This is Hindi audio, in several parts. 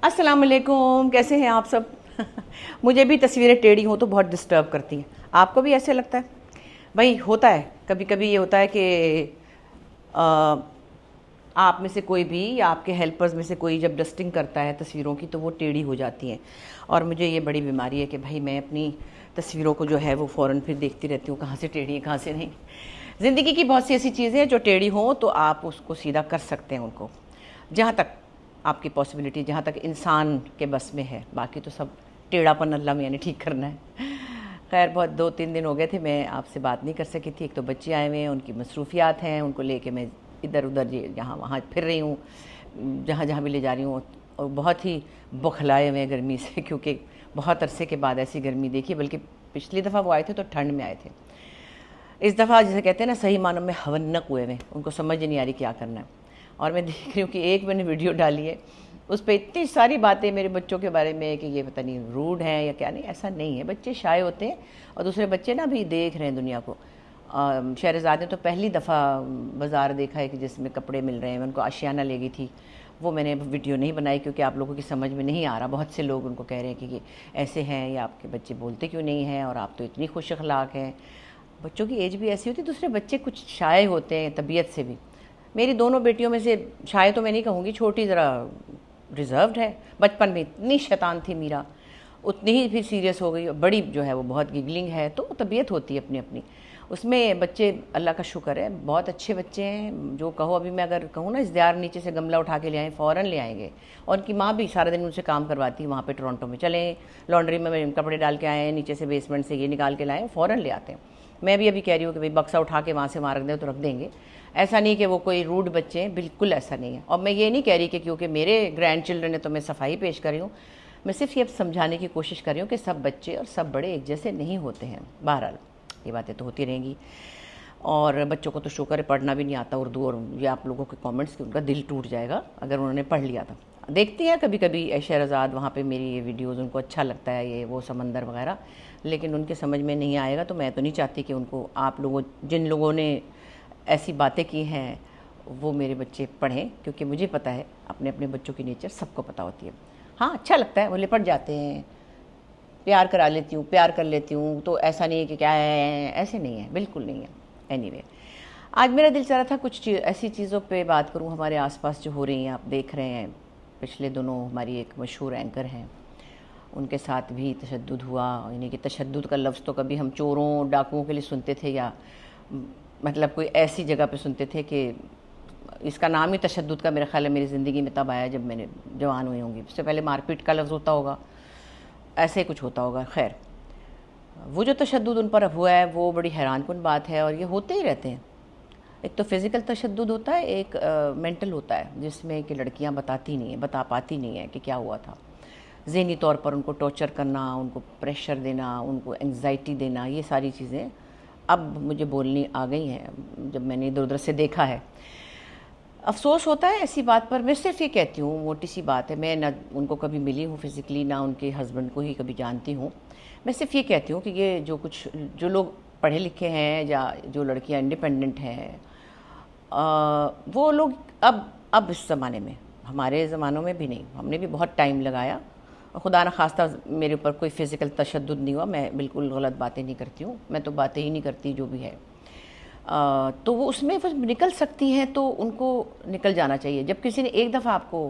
अस्सलाम वालेकुम, कैसे हैं आप सब? मुझे भी तस्वीरें टेढ़ी हो तो बहुत डिस्टर्ब करती हैं। आपको भी ऐसे लगता है? भाई होता है, कभी कभी ये होता है कि आप में से कोई भी या आपके हेल्पर्स में से कोई जब डस्टिंग करता है तस्वीरों की तो वो टेढ़ी हो जाती हैं। और मुझे ये बड़ी बीमारी है कि भाई मैं अपनी तस्वीरों को जो है वो फ़ौरन फिर देखती रहती हूँ, कहाँ से टेढ़ी है कहाँ से नहीं। ज़िंदगी की बहुत सी ऐसी चीज़ें हैं जो टेढ़ी हों तो आप उसको सीधा कर सकते हैं उनको, जहाँ तक आपकी पॉसिबिलिटी, जहाँ तक इंसान के बस में है। बाकी तो सब टेढ़ापन अल्लाह में यानी ठीक करना है। खैर, बहुत 2-3 दिन हो गए थे मैं आपसे बात नहीं कर सकी थी। एक तो बच्चे आए हुए हैं, उनकी मसरूफियात हैं, उनको लेके मैं इधर उधर यहाँ वहाँ फिर रही हूँ, जहाँ जहाँ भी ले जा रही हूँ। और बहुत ही बौखलाए हुए हैं गर्मी से, क्योंकि बहुत अरसे के बाद ऐसी गर्मी देखी। बल्कि पिछली दफ़ा वो आए थे तो ठंड में आए थे, इस दफ़ा जिसे कहते हैं ना सही मानों में हवन्नक हुए हुए, उनको समझ नहीं आ रही क्या करना है। और मैं देख रही हूँ कि एक मैंने वीडियो डाली है, उस पर इतनी सारी बातें मेरे बच्चों के बारे में कि ये पता नहीं रूड हैं या क्या। नहीं, ऐसा नहीं है, बच्चे शाय होते हैं और दूसरे बच्चे ना भी देख रहे हैं दुनिया को। शहरज़ाद ने तो पहली दफ़ा बाज़ार देखा है कि जिसमें कपड़े मिल रहे हैं। मैं उनको आशियाना ले गई थी, वो मैंने वीडियो नहीं बनाई क्योंकि आप लोगों की समझ में नहीं आ रहा। बहुत से लोग उनको कह रहे हैं कि ये ऐसे हैं या आपके बच्चे बोलते क्यों नहीं हैं और आप तो इतनी खुश अखलाक हैं। बच्चों की एज भी ऐसी होती है, दूसरे बच्चे कुछ शाय होते हैं तबीयत से भी। मेरी दोनों बेटियों में से शाय तो मैं नहीं कहूँगी, छोटी ज़रा रिज़र्व्ड है। बचपन में इतनी शैतान थी मीरा, उतनी ही फिर सीरियस हो गई। बड़ी जो है वो बहुत गिगलिंग है, तो तबीयत होती है अपनी अपनी। उसमें बच्चे अल्लाह का शुक्र है बहुत अच्छे बच्चे हैं। जो कहो, अभी मैं अगर कहूँ ना इज़्दियार नीचे से गमला उठा के ले आए, फ़ौरन ले आएंगे। और उनकी माँ भी सारा दिन उनसे काम करवाती है वहाँ पे टोरंटो में। चलें लॉन्ड्री में कपड़े डाल के आए हैं, नीचे से बेसमेंट से ये निकाल के लाएँ, फ़ौरन ले आते हैं। मैं भी अभी कह रही हूँ कि भाई बक्सा उठा के वहाँ से वहाँ रख दें तो रख देंगे। ऐसा नहीं कि वो कोई रूड बच्चे हैं, बिल्कुल ऐसा नहीं है। और मैं ये नहीं कह रही कि क्योंकि मेरे ग्रैंड चिल्ड्रन है तो मैं सफाई पेश कर रही हूँ। मैं सिर्फ ये समझाने की कोशिश कर रही हूँ कि सब बच्चे और सब बड़े एक जैसे नहीं होते हैं। बहरहाल ये बातें तो होती रहेंगी। और बच्चों को तो शुक्र है पढ़ना भी नहीं आता उर्दू, और ये आप लोगों के कमेंट्स कि उनका दिल टूट जाएगा अगर उन्होंने पढ़ लिया था। देखती हैं कभी कभी शहरज़ाद वहाँ पे मेरी ये वीडियोज़, उनको अच्छा लगता है ये वो समंदर वगैरह, लेकिन उनके समझ में नहीं आएगा। तो मैं तो नहीं चाहती कि उनको, आप लोगों जिन लोगों ने ऐसी बातें की हैं वो मेरे बच्चे पढ़ें, क्योंकि मुझे पता है अपने अपने बच्चों की नेचर सबको पता होती है। हाँ, अच्छा लगता है, वो लिपट जाते हैं, प्यार करा लेती हूँ, प्यार कर लेती हूँ, तो ऐसा नहीं है कि क्या है, ऐसे नहीं है, बिल्कुल नहीं है। एनीवे, आज मेरा दिल चाह रहा था कुछ ऐसी चीज़ों पे बात करूँ हमारे आसपास जो हो रही हैं। आप देख रहे हैं पिछले दिनों हमारी एक मशहूर एंकर हैं, उनके साथ भी तशद्दुद हुआ। यानी कि तशद्दुद का लफ्ज़ तो कभी हम चोरों डाकुओं के लिए सुनते थे, या मतलब कोई ऐसी जगह पे सुनते थे कि इसका नाम ही तशद्दुद का मेरा ख्याल है मेरी ज़िंदगी में तब आया जब मैंने जवान हुई होंगी। उससे पहले मारपीट का लफ्ज़ होता होगा, ऐसे ही कुछ होता होगा। खैर, वो जो तशद्दुद उन पर हुआ है वो बड़ी हैरानकुन बात है, और ये होते ही रहते हैं। एक तो फ़िज़िकल तशद्दुद होता है, एक मेंटल होता है, जिसमें कि लड़कियां बता पाती नहीं है कि क्या हुआ था। ज़हनी तौर पर उनको टॉर्चर करना, उनको प्रेशर देना, उनको एंग्जाइटी देना, ये सारी चीज़ें अब मुझे बोलनी आ गई हैं जब मैंने इधर उधर से देखा है। अफसोस होता है ऐसी बात पर। मैं सिर्फ ये कहती हूँ, मोटी सी बात है, मैं ना उनको कभी मिली हूँ फ़िज़िकली, ना उनके हस्बैंड को ही कभी जानती हूँ। मैं सिर्फ ये कहती हूँ कि ये जो लोग पढ़े लिखे हैं या जो लड़कियाँ इंडिपेंडेंट हैं, वो लोग अब इस ज़माने में, हमारे ज़मानों में भी नहीं, हमने भी बहुत टाइम लगाया। और खुदा न खास्ता मेरे ऊपर कोई फ़िज़िकल तशद्दुद नहीं हुआ। मैं बिल्कुल गलत बातें नहीं करती हूँ, मैं तो बातें ही नहीं करती जो भी है। तो वो उसमें वो निकल सकती हैं तो उनको निकल जाना चाहिए। जब किसी ने एक दफ़ा आपको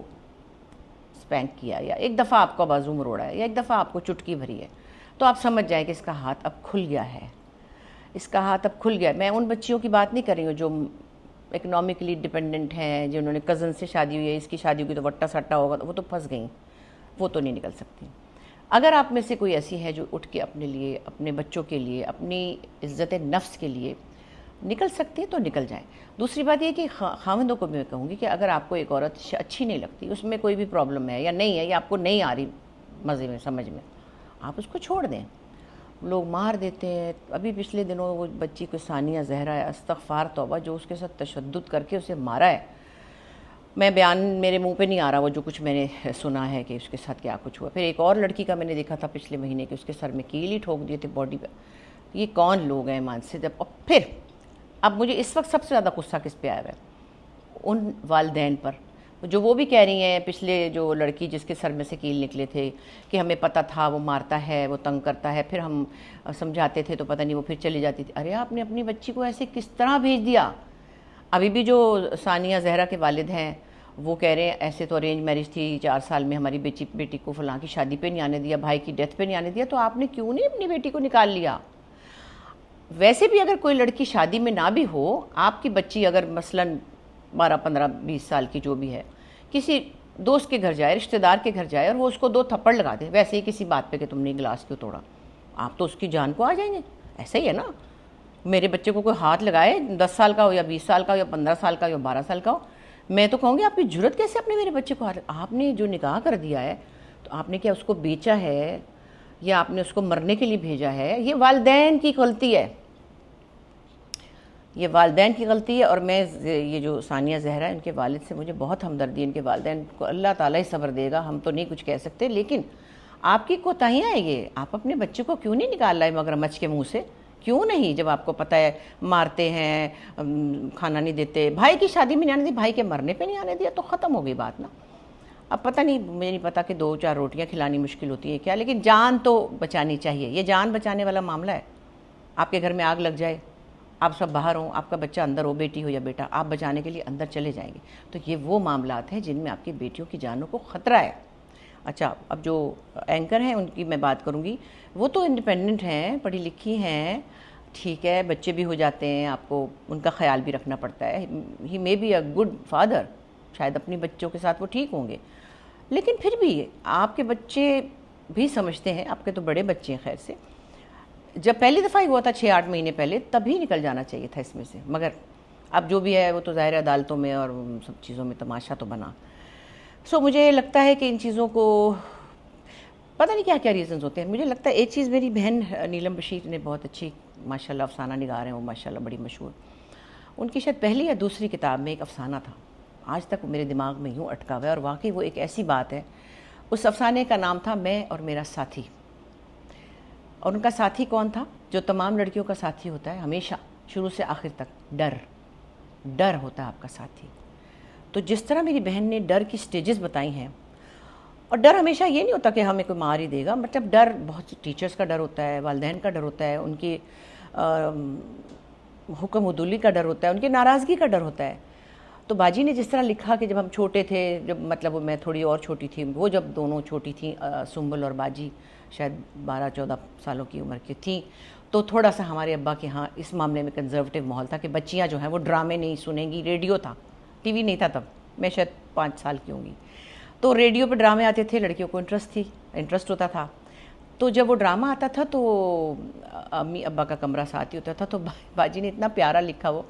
स्पैंक किया, या एक दफ़ा आपका बाजू मरोड़ा है, या एक दफ़ा आपको चुटकी भरी है, तो आप समझ जाएं कि इसका हाथ अब खुल गया है, इसका हाथ अब खुल गया। मैं उन बच्चियों की बात नहीं कर रही हूँ जो इकनॉमिकली डिपेंडेंट हैं, जिन्होंने कज़न से शादी हुई है, इसकी शादी हुई तो वट्टा सट्टा होगा, तो वो तो फंस गई, वो तो नहीं निकल सकती। अगर आप में से कोई ऐसी है जो उठ के अपने लिए, अपने बच्चों के लिए, अपनी इज़्ज़त नफ्स के लिए निकल सकती है तो निकल जाए। दूसरी बात ये कि खाविंदों को भी मैं कहूँगी कि अगर आपको एक औरत अच्छी नहीं लगती, उसमें कोई भी प्रॉब्लम है या नहीं है, या आपको नहीं आ रही मज़े में समझ में, आप उसको छोड़ दें। लोग मार देते हैं। अभी पिछले दिनों वो बच्ची को सानिया जहरा है, अस्तगफार तौबा, जो उसके साथ तशद्दुद करके उसे मारा है। मैं बयान मेरे मुंह पे नहीं आ रहा वो जो कुछ मैंने सुना है कि उसके साथ क्या कुछ हुआ। फिर एक और लड़की का मैंने देखा था पिछले महीने कि उसके सर में कील ही ठोक दिए थे बॉडी पे। ये कौन लोग हैं मान से। जब और फिर अब मुझे इस वक्त सबसे ज़्यादा गुस्सा किस पे आया है, उन वालदैन पर जो वो भी कह रही हैं, पिछले जो लड़की जिसके सर में से कील निकले थे कि हमें पता था वो मारता है, वो तंग करता है, फिर हम समझाते थे तो पता नहीं वो फिर चली जाती थी। अरे आपने अपनी बच्ची को ऐसे किस तरह भेज दिया। अभी भी जो सानिया जहरा के वालिद हैं वो कह रहे हैं ऐसे तो अरेंज मैरिज थी, 4 साल में हमारी बेटी को फलां की शादी पे नहीं आने दिया, भाई की डेथ पे नहीं आने दिया, तो आपने क्यों नहीं अपनी बेटी को निकाल लिया। वैसे भी अगर कोई लड़की शादी में ना भी हो, आपकी बच्ची अगर मसलन 12, 15, 20 साल की जो भी है, किसी दोस्त के घर जाए, रिश्तेदार के घर जाए और वो उसको 2 थप्पड़ लगा दे वैसे ही किसी बात पे कि तुमने गिलास क्यों तोड़ा, आप तो उसकी जान को आ जाएंगे। ऐसा ही है ना, मेरे बच्चे को कोई हाथ लगाए, 10 साल का हो या 20 साल का हो या 15 साल का हो या 12 साल का हो, मैं तो कहूँगी आपकी जुर्रत कैसे अपने मेरे बच्चे को हाथ। आपने जो निकाह कर दिया है तो आपने क्या उसको बेचा है या आपने उसको मरने के लिए भेजा है? ये वालिदैन की गलती है, ये वालिदैन की गलती है। और मैं ये जो सानिया जहरा है इनके वालिद से मुझे बहुत हमदर्दी, इनके वालिदैन को अल्लाह ताला ही सब्र देगा, हम तो नहीं कुछ कह सकते, लेकिन आपकी कोताहियाँ है ये। आप अपने बच्चे को क्यों नहीं निकाल रहे मगरमच्छ के मुंह से, क्यों नहीं, जब आपको पता है मारते हैं, खाना नहीं देते, भाई की शादी में नहीं आने दी, भाई के मरने पे नहीं आने दिया, तो ख़त्म हो गई बात ना। अब पता नहीं, मुझे नहीं पता कि 2-4 रोटियां खिलानी मुश्किल होती है क्या, लेकिन जान तो बचानी चाहिए। ये जान बचाने वाला मामला है। आपके घर में आग लग जाए, आप सब बाहर हो, आपका बच्चा अंदर हो, बेटी हो या बेटा, आप बचाने के लिए अंदर चले जाएंगे, तो ये वो मामलात हैं जिनमें आपकी बेटियों की जानों को ख़तरा है। अच्छा, अब जो एंकर हैं उनकी मैं बात करूँगी, वो तो इंडिपेंडेंट हैं, पढ़ी लिखी हैं, ठीक है, बच्चे भी हो जाते हैं, आपको उनका ख्याल भी रखना पड़ता है। He may be a good father, शायद अपने बच्चों के साथ वो ठीक होंगे, लेकिन फिर भी आपके बच्चे भी समझते हैं, आपके तो बड़े बच्चे हैं खैर से, जब पहली दफ़ा ही हुआ था 6-8 महीने पहले, तभी निकल जाना चाहिए था इसमें से। मगर अब जो भी है वो तो ज़ाहिर है अदालतों में और सब चीज़ों में तमाशा तो बना। सो मुझे लगता है कि इन चीज़ों को पता नहीं क्या क्या रीज़न्स होते हैं। मुझे लगता है एक चीज़, मेरी बहन नीलम बशीर ने बहुत अच्छी माशाल्लाह अफसाना निगार हैं वो, माशाल्लाह बड़ी मशहूर, उनकी शायद पहली या दूसरी किताब में एक अफसाना था, आज तक मेरे दिमाग में यूँ अटका हुआ है, और वाकई वो एक ऐसी बात है। उस अफसाने का नाम था मैं और मेरा साथी। और उनका साथी कौन था? जो तमाम लड़कियों का साथी होता है हमेशा, शुरू से आखिर तक, डर। डर होता है आपका साथी। तो जिस तरह मेरी बहन ने डर की स्टेजेस बताई हैं, और डर हमेशा ये नहीं होता कि हमें कोई मार ही देगा, मतलब डर बहुत टीचर्स का डर होता है, वालिदैन का डर होता है, उनकी हुक्म उदूली का डर होता है, उनकी नाराज़गी का डर होता है। तो बाजी ने जिस तरह लिखा कि जब हम छोटे थे, जब मतलब मैं थोड़ी और छोटी थी, वो जब दोनों छोटी थी, सुंबल और बाजी शायद 12-14 सालों की उम्र की थी, तो थोड़ा सा हमारे अब्बा के यहाँ इस मामले में कंजर्वेटिव माहौल था कि बच्चियाँ जो हैं वो ड्रामे नहीं सुनेंगी। रेडियो था, टीवी नहीं था तब, मैं शायद 5 साल की होंगी, तो रेडियो पे ड्रामे आते थे, लड़कियों को इंटरेस्ट होता था। तो जब वो ड्रामा आता था तो अम्मी अब्बा का कमरा साथ ही होता था, तो बाजी ने इतना प्यारा लिखा वो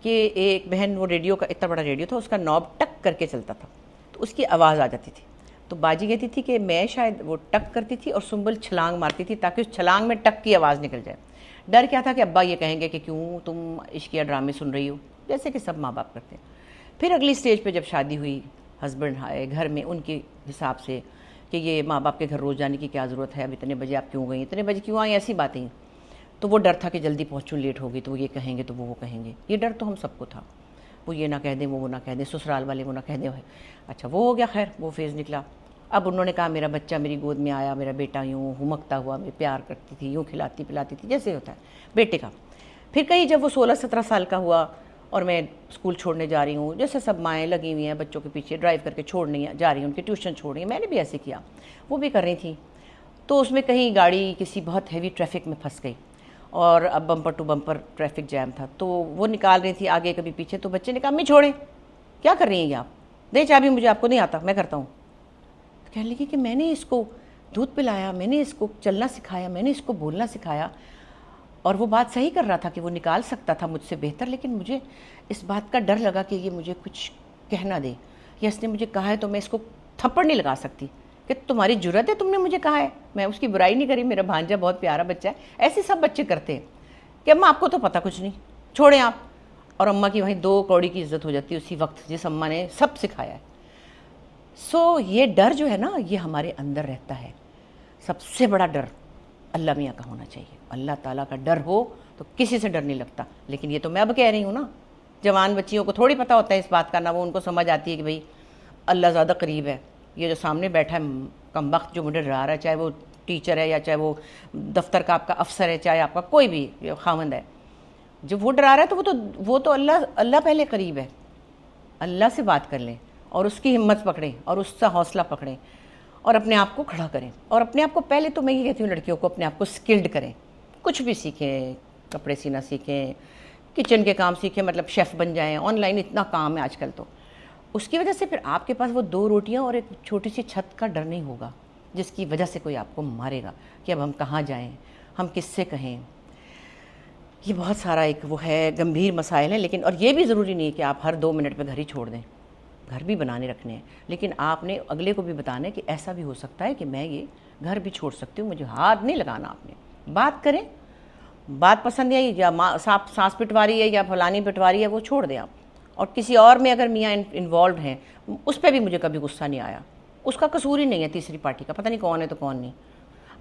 कि एक बहन, वो रेडियो का इतना बड़ा रेडियो था, उसका नॉब टक करके चलता था, तो उसकी आवाज़ आ जाती थी। तो बाजी कहती थी कि मैं शायद वो टक करती थी और सुंबल छलांग मारती थी ताकि उस छलांग में टक की आवाज़ निकल जाए। डर क्या था कि अब्बा ये कहेंगे कि क्यों तुम इश्किया ड्रामे सुन रही हो, जैसे कि सब माँ बाप करते हैं। फिर अगली स्टेज पे जब शादी हुई, हस्बैंड आए घर में, उनके हिसाब से कि ये माँ बाप के घर रोज़ जाने की क्या ज़रूरत है, अब इतने बजे आप क्यों गई, इतने बजे क्यों आई, ऐसी बातें। तो वो डर था कि जल्दी पहुँचूँ, लेट हो गई तो वो ये कहेंगे, तो वो कहेंगे। ये डर तो हम सबको था, वो ये ना कह दें, वो ना कह दें, ससुराल वाले वो ना कह दें। अच्छा, वो हो गया, खैर वो फेज़ निकला। अब उन्होंने कहा मेरा बच्चा मेरी गोद में आया, मेरा बेटा यूँ हुमकता हुआ, मैं प्यार करती थी, यूँ खिलाती पिलाती थी जैसे होता है बेटे का। फिर कहीं जब वो 16-17 साल का हुआ और मैं स्कूल छोड़ने जा रही हूँ, जैसे सब माएँ लगी हुई हैं बच्चों के पीछे, ड्राइव करके छोड़ने जा रही हूँ, उनकी ट्यूशन छोड़ रही हैं, मैंने भी ऐसे किया, वो भी कर रही थी। तो उसमें कहीं गाड़ी किसी बहुत हैवी ट्रैफिक में फंस गई और अब bumper to bumper traffic jam था, तो वो निकाल रही थी आगे कभी पीछे, तो बच्चे ने कहा अम्मी छोड़ें, क्या कर रही हैं ये आप, दे चाबी मुझे, आपको नहीं आता, मैं करता हूँ। तो कहने लगी कि मैंने इसको दूध पिलाया, मैंने इसको चलना सिखाया, मैंने इसको बोलना सिखाया, और वो बात सही कर रहा था कि वो निकाल सकता था मुझसे बेहतर, लेकिन मुझे इस बात का डर लगा कि ये मुझे कुछ कहना दे, या इसने मुझे कहा है तो मैं इसको थप्पड़ नहीं लगा सकती कि तुम्हारी जुर्रत है, तुमने मुझे कहा है। मैं उसकी बुराई नहीं करी, मेरा भांजा बहुत प्यारा बच्चा है, ऐसे सब बच्चे करते हैं कि अम्मा आपको तो पता कुछ नहीं, छोड़ें आप, और अम्मा की वहीं 2 कौड़ी की इज्जत हो जाती है उसी वक्त, जिस अम्मा ने सब सिखाया है। सो ये डर जो है ना, ये हमारे अंदर रहता है। सबसे बड़ा डर अल्लाह मियाँ का होना चाहिए, अल्लाह ताला का डर हो तो किसी से डर नहीं लगता। लेकिन ये तो मैं अब कह रही हूँ ना, जवान बच्चियों को थोड़ी पता होता है इस बात का, ना वो उनको समझ आती है कि भाई अल्लाह ज़्यादा करीब है। ये जो सामने बैठा है कमबख्त जो मुझे डरा रहा है, चाहे वो टीचर है या चाहे वो दफ्तर का आपका अफसर है, चाहे आपका कोई भी खामंद है, जब वो डरा रहा है तो वो तो अल्लाह पहले करीब है। अल्लाह से बात कर लें और उसकी हिम्मत पकड़ें और उसका हौसला पकड़ें और अपने आप को खड़ा करें। और अपने आप को पहले तो मैं ये कहती हूँ लड़कियों को अपने आप को स्किल्ड करें, कुछ भी सीखें, कपड़े सीना सीखें, किचन के काम सीखें, मतलब शेफ़ बन जाएं। ऑनलाइन इतना काम है आजकल, तो उसकी वजह से फिर आपके पास वो 2 रोटियां और एक छोटी सी छत का डर नहीं होगा जिसकी वजह से कोई आपको मारेगा कि अब हम कहाँ जाएं, हम किससे कहें। ये बहुत सारा एक वो है, गंभीर मसाइल है। लेकिन और ये भी ज़रूरी नहीं है कि आप हर 2 मिनट पे घर ही छोड़ दें, घर भी बनाने रखने हैं, लेकिन आपने अगले को भी बताना है कि ऐसा भी हो सकता है कि मैं ये घर भी छोड़ सकती हूँ, मुझे हाथ नहीं लगाना। आपने बात करें, बात पसंद आई या सास पिटवारी है या फलानी पिटवारी है, वो छोड़ दें आप। और किसी और में अगर मियाँ इन्वॉल्व हैं, उस पर भी मुझे कभी गुस्सा नहीं आया, उसका कसूर ही नहीं है तीसरी पार्टी का, पता नहीं कौन है तो कौन नहीं।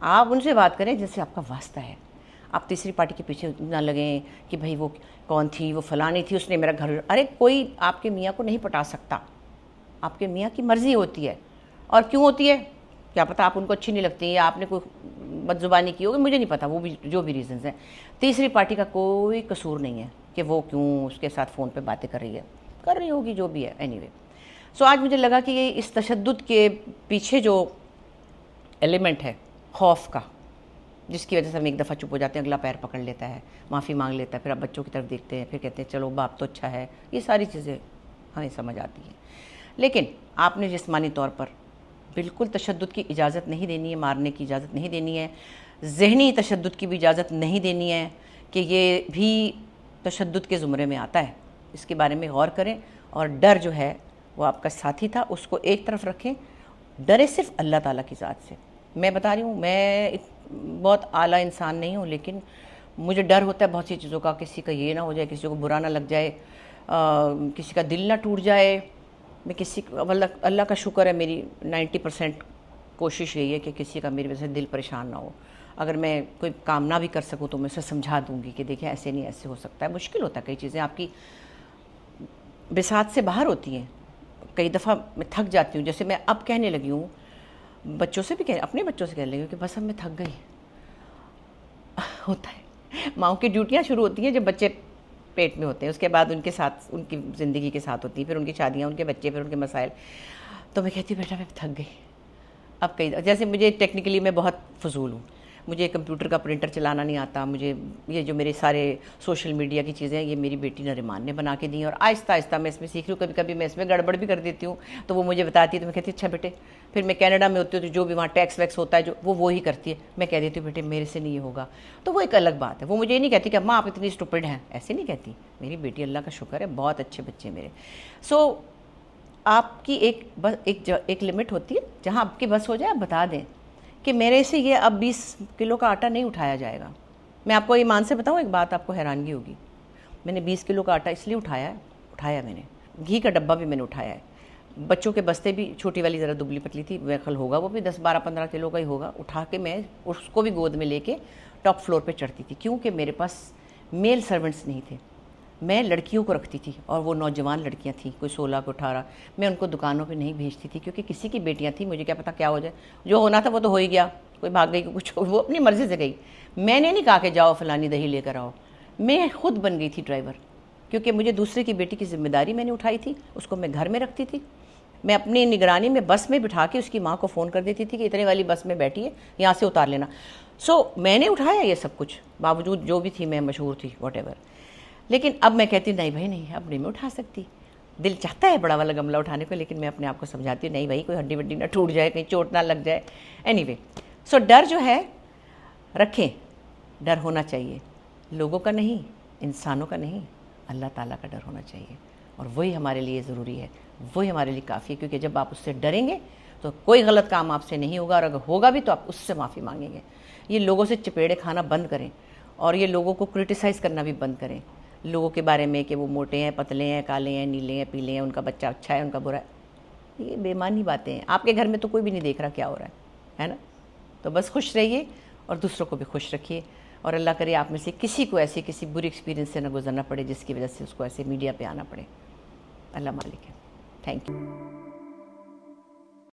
आप उनसे बात करें जिससे आपका वास्ता है। आप तीसरी पार्टी के पीछे ना लगें कि भाई वो कौन थी, वो फलानी थी, उसने मेरा घर। अरे कोई आपके मियाँ को नहीं पटा सकता, आपके मियाँ की मर्ज़ी होती है। और क्यों होती है क्या पता, आप उनको अच्छी नहीं लगती या आपने कोई बदजुबानी की होगी, मुझे नहीं पता, वो भी जो भी रीज़न्स हैं। तीसरी पार्टी का कोई कसूर नहीं है कि वो क्यों उसके साथ फ़ोन पे बातें कर रही होगी, जो भी है। एनीवे, सो आज मुझे लगा कि ये इस तशद्दुद के पीछे जो एलिमेंट है खौफ का, जिसकी वजह से हम एक दफ़ा चुप हो जाते हैं, अगला पैर पकड़ लेता है, माफ़ी मांग लेता है, फिर आप बच्चों की तरफ देखते हैं, फिर कहते हैं चलो बाप तो अच्छा है, ये सारी चीज़ें हमें समझ आती हैं। लेकिन आपने जिस्मानी तौर पर बिल्कुल तशद्दुद की इजाज़त नहीं देनी है, मारने की इजाज़त नहीं देनी है, ज़हनी तशद्दुद की भी इजाज़त नहीं देनी है कि ये भी तशद्दुद के ज़ुमरे में आता है। इसके बारे में गौर करें और डर जो है वो आपका साथी था, उसको एक तरफ रखें। डरे सिर्फ अल्लाह ताला की ज़ात से। मैं बता रही हूँ, मैं बहुत आला इंसान नहीं हूँ, लेकिन मुझे डर होता है बहुत सी चीज़ों का। किसी का ये ना हो जाए, किसी को बुरा ना लग जाए, किसी का दिल ना टूट जाए। मैं किसी अल्लाह का शुक्र है, मेरी 90% कोशिश यही है कि किसी का मेरी वजह से दिल परेशान ना हो। अगर मैं कोई काम ना भी कर सकूँ तो मैं उसे समझा दूँगी कि देखिए ऐसे नहीं, ऐसे हो सकता है। मुश्किल होता है, कई चीज़ें आपकी बिसात से बाहर होती हैं। कई दफ़ा मैं थक जाती हूँ, जैसे मैं अब कहने लगी हूँ, बच्चों से भी अपने बच्चों से कहने लगी हूँ कि बस अब मैं थक गई। होता है, माँओं की ड्यूटियाँ शुरू होती हैं जब बच्चे पेट में होते हैं, उसके बाद उनके साथ उनकी ज़िंदगी के साथ होती है, फिर उनकी शादियाँ, उनके बच्चे, फिर उनके मसाइल। तो मैं कहती हूँ बेटा मैं थक गई। अब कई जैसे मुझे टेक्निकली मैं बहुत फजूल हूँ, मुझे कंप्यूटर का प्रिंटर चलाना नहीं आता, मुझे ये जो मेरे सारे सोशल मीडिया की चीज़ें ये मेरी बेटी नरिमान ने बना के दी और आहिस्ता आहिस्ता मैं इसमें सीख रही हूँ। कभी कभी मैं इसमें गड़बड़ भी कर देती हूँ, तो वो मुझे बताती है, तो मैं कहती हूँ अच्छा बेटे। फिर मैं कनाडा में होती हूँ तो जो भी वहाँ टैक्स वैक्स होता है जो वो ही करती है, मैं कह देती हूँ बेटे मेरे से नहीं ये होगा। तो वो एक अलग बात है, वो मुझे ये नहीं कहती कि अम्मा आप इतनी स्टूपिड हैं, ऐसे नहीं कहती। मेरी बेटी अल्लाह का शुक्र है, बहुत अच्छे बच्चे मेरे। सो आपकी एक लिमिट होती है, जहाँ आपकी बस हो जाए आप बता दें कि मेरे से ये अब 20 किलो का आटा नहीं उठाया जाएगा। मैं आपको ईमान से बताऊँ एक बात, आपको हैरानगी होगी, मैंने 20 किलो का आटा इसलिए उठाया मैंने, घी का डब्बा भी मैंने उठाया है, बच्चों के बस्ते भी, छोटी वाली ज़रा दुबली पतली थी, वैखल होगा वो भी 10-12-15 किलो का ही होगा, उठा के मैं उसको भी गोद में लेके टॉप फ्लोर पे चढ़ती थी, क्योंकि मेरे पास मेल सर्वेंट्स नहीं थे। मैं लड़कियों को रखती थी और वो नौजवान लड़कियां थीं, कोई 16 को 18। मैं उनको दुकानों पे नहीं भेजती थी क्योंकि किसी की बेटियां थी, मुझे क्या पता क्या हो जाए। जो होना था वो तो हो ही गया, कोई भाग गई, कुछ वो अपनी मर्ज़ी से गई। मैंने नहीं कहा कि जाओ फलानी दही लेकर आओ, मैं खुद बन गई थी ड्राइवर, क्योंकि मुझे दूसरे की बेटी की जिम्मेदारी मैंने उठाई थी। उसको मैं घर में रखती थी, मैं अपनी निगरानी में बस में बिठा के उसकी माँ को फ़ोन कर देती थी कि इतने वाली बस में बैठी है, यहाँ से उतार लेना। सो मैंने उठाया ये सब कुछ, बावजूद जो भी थी मैं मशहूर थी वॉटेवर। लेकिन अब मैं कहती नहीं भाई नहीं, अब नहीं मैं उठा सकती। दिल चाहता है बड़ा वाला गमला उठाने को, लेकिन मैं अपने आप को समझाती हूँ नहीं भाई, कोई हड्डी वड्डी ना टूट जाए, कहीं चोट ना लग जाए। एनीवे, सो डर जो है रखें, डर होना चाहिए, लोगों का नहीं, इंसानों का नहीं, अल्लाह ताला का डर होना चाहिए। और वही हमारे लिए ज़रूरी है, वही हमारे लिए काफ़ी है, क्योंकि जब आप उससे डरेंगे तो कोई गलत काम आपसे नहीं होगा, और अगर होगा भी तो आप उससे माफ़ी मांगेंगे। ये लोगों से चपेड़े खाना बंद करें और ये लोगों को क्रिटिसाइज़ करना भी बंद करें, लोगों के बारे में कि वो मोटे हैं, पतले हैं, काले हैं, नीले हैं, पीले हैं, उनका बच्चा अच्छा है, उनका बुरा है। ये बेमानी बातें हैं। आपके घर में तो कोई भी नहीं देख रहा क्या हो रहा है ना? तो बस खुश रहिए और दूसरों को भी खुश रखिए, और अल्लाह करे आप में से किसी को ऐसे किसी बुरी एक्सपीरियंस से ना गुजरना पड़े जिसकी वजह से उसको ऐसे मीडिया पे आना पड़े। अल्लाह मालिक है। Thank you.